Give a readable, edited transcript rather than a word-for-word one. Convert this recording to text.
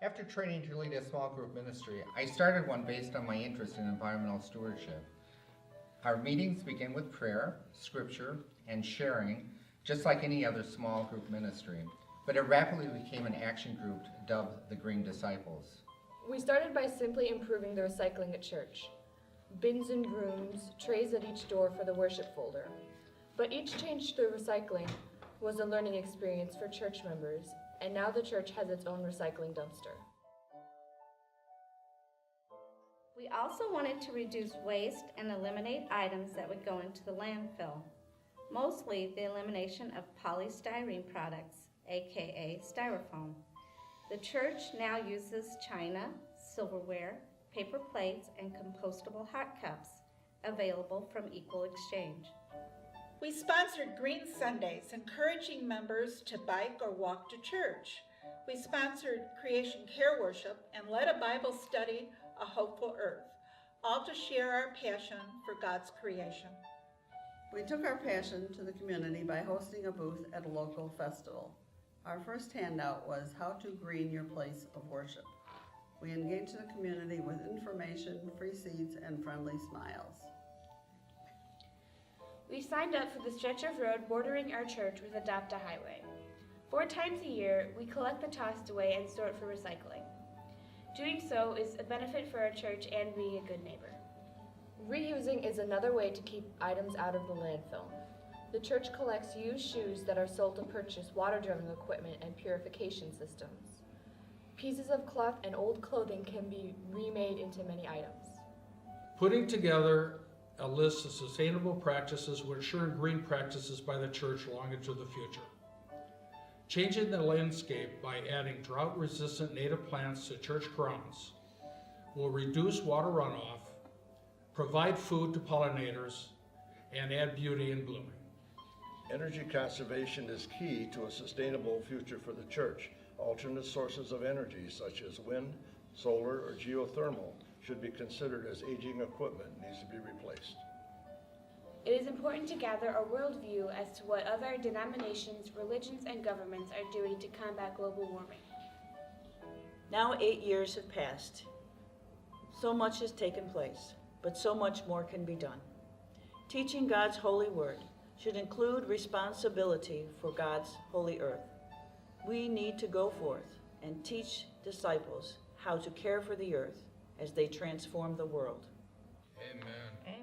After training to lead a small group ministry, I started one based on my interest in environmental stewardship. Our meetings begin with prayer, scripture, and sharing, just like any other small group ministry, but it rapidly became an action group dubbed the Green Disciples. We started by simply improving the recycling at church. Bins and rooms, trays at each door for the worship folder. But each change to recycling was a learning experience for church members, and now the church has its own recycling dumpster. We also wanted to reduce waste and eliminate items that would go into the landfill, mostly the elimination of polystyrene products, aka styrofoam. The church now uses china, silverware, paper plates, and compostable hot cups, available from Equal Exchange. We sponsored Green Sundays, encouraging members to bike or walk to church. We sponsored Creation Care Worship and led a Bible study, A Hopeful Earth, all to share our passion for God's creation. We took our passion to the community by hosting a booth at a local festival. Our first handout was How to Green Your Place of Worship. We engaged the community with information, free seats, and friendly smiles. We signed up for the stretch of road bordering our church with Adopt a Highway. 4 times a year, we collect the tossed away and store it for recycling. Doing so is a benefit for our church and being a good neighbor. Reusing is another way to keep items out of the landfill. The church collects used shoes that are sold to purchase water-drilling equipment and purification systems. Pieces of cloth and old clothing can be remade into many items. Putting together a list of sustainable practices will ensure green practices by the church long into the future. Changing the landscape by adding drought-resistant native plants to church grounds will reduce water runoff, provide food to pollinators, and add beauty and blooming. Energy conservation is key to a sustainable future for the church. Alternate sources of energy such as wind, solar, or geothermal should be considered as aging equipment needs to be replaced. It is important to gather a worldview as to what other denominations, religions, and governments are doing to combat global warming. Now 8 years have passed. So much has taken place, but so much more can be done. Teaching God's holy word should include responsibility for God's holy earth. We need to go forth and teach disciples how to care for the earth as they transform the world. Amen. Amen.